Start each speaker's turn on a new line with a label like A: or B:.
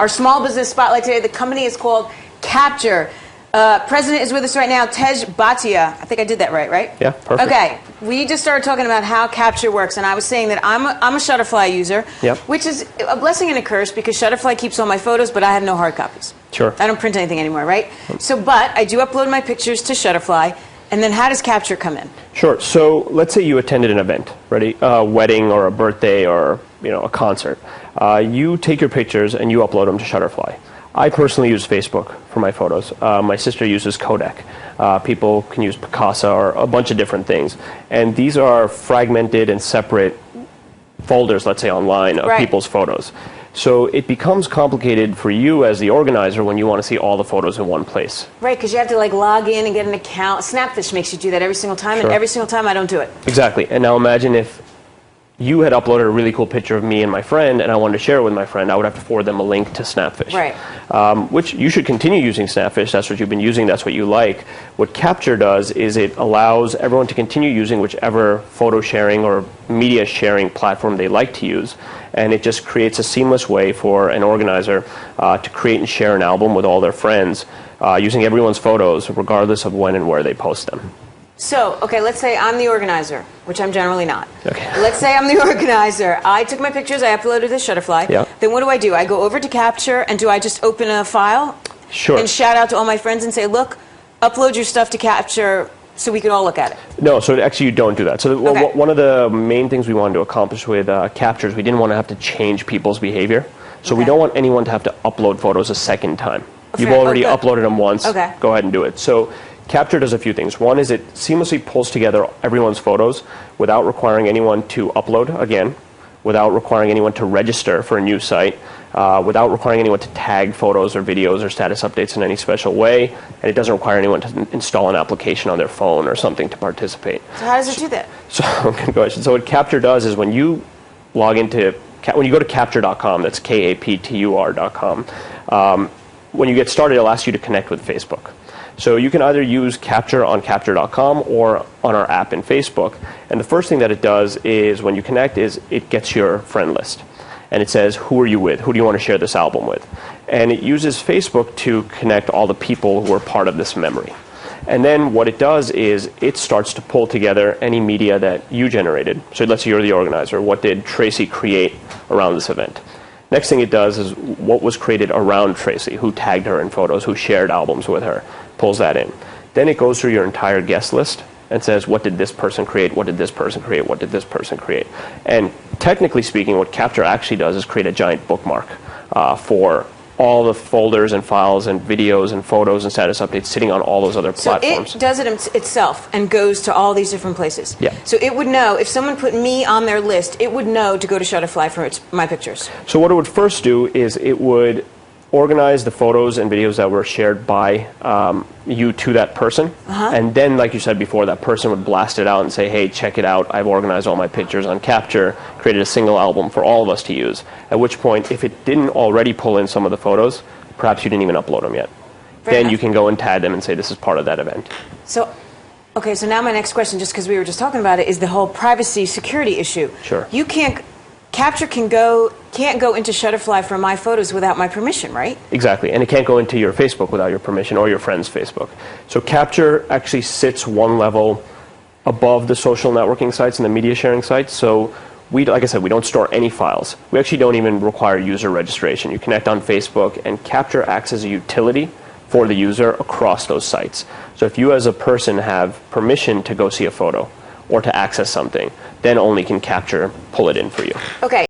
A: our small business spotlight today. The company is called Kaptur. President is with us right now, Tej Bhatia. I think I did that right?
B: Yeah, perfect.
A: Okay, we just started talking about how Kaptur works, and I was saying that I'm a Shutterfly user,
B: yep.
A: which is a blessing and a curse because Shutterfly keeps all my photos, but I have no hard copies.
B: Sure.
A: I don't print anything anymore, right? So, but I do upload my pictures to Shutterfly, and then how does Kaptur come in?
B: Sure. So let's say you attended an event, ready? A wedding or a birthday or a concert. You take your pictures and you upload them to Shutterfly. I personally use Facebook for my photos. My sister uses Kodak. People can use Picasa or a bunch of different things. And these are fragmented and separate folders, let's say online, of people's photos. So it becomes complicated for you as the organizer when you want to see all the photos in one place.
A: Right, because you have to log in and get an account. Snapfish makes you do that every single time, and every single time I don't do it.
B: Exactly. And now imagine if you had uploaded a really cool picture of me and my friend, and I wanted to share it with my friend, I would have to forward them a link to Snapfish.
A: Right.
B: Which you should continue using Snapfish. That's what you've been using. That's what you like. What Kaptur does is it allows everyone to continue using whichever photo sharing or media sharing platform they like to use. And it just creates a seamless way for an organizer to create and share an album with all their friends using everyone's photos, regardless of when and where they post them.
A: So, okay, let's say I'm the organizer, which I'm generally not.
B: Okay.
A: Let's say I'm the organizer. I took my pictures, I uploaded to Shutterfly.
B: Yeah.
A: Then what do? I go over to Kaptur, and do I just open a file?
B: Sure.
A: And shout out to all my friends and say, look, upload your stuff to Kaptur so we can all look at it?
B: No, so actually you don't do that. So one of the main things we wanted to accomplish with Kaptur is we didn't want to have to change people's behavior. So we don't want anyone to have to upload photos a second time. You've already uploaded them once.
A: Okay.
B: Go ahead and do it. So Kaptur does a few things. One is it seamlessly pulls together everyone's photos without requiring anyone to upload again, without requiring anyone to register for a new site, without requiring anyone to tag photos or videos or status updates in any special way, and it doesn't require anyone to install an application on their phone or something to participate.
A: So how does it do that?
B: So, good question. So what Kaptur does is when you log into, when you go to Kaptur.com, that's Kaptur.com, when you get started, it'll ask you to connect with Facebook. So you can either use Kaptur on Kaptur.com or on our app in Facebook. And the first thing that it does is when you connect is it gets your friend list. And it says, who are you with? Who do you want to share this album with? And it uses Facebook to connect all the people who are part of this memory. And then what it does is it starts to pull together any media that you generated. So let's say you're the organizer. What did Tracy create around this event? Next thing it does is what was created around Tracy, who tagged her in photos, who shared albums with her, pulls that in. Then it goes through your entire guest list and says, what did this person create, what did this person create, what did this person create? And technically speaking, what Kaptur actually does is create a giant bookmark for all the folders and files and videos and photos and status updates sitting on all those other platforms.
A: So it does it itself and goes to all these different places.
B: Yeah.
A: So it would know, if someone put me on their list, it would know to go to Shutterfly for my pictures.
B: So what it would first do is it would organize the photos and videos that were shared by you to that person. And then, like you said before, that person would blast it out and say, hey, check it out. I've organized all my pictures on Kaptur, created a single album for all of us to use. At which point, if it didn't already pull in some of the photos, perhaps you didn't even upload them yet. Then you can go and tag them and say, this is part of that event.
A: So, okay, so now my next question, just because we were just talking about it, is the whole privacy security issue.
B: Sure.
A: You can't, Kaptur can't go into Shutterfly for my photos without my permission, right?
B: Exactly, and it can't go into your Facebook without your permission or your friend's Facebook. So Kaptur actually sits one level above the social networking sites and the media sharing sites. So we, like I said, we don't store any files. We actually don't even require user registration. You connect on Facebook, and Kaptur acts as a utility for the user across those sites. So if you as a person have permission to go see a photo or to access something, then only can Kaptur pull it in for you.
A: Okay.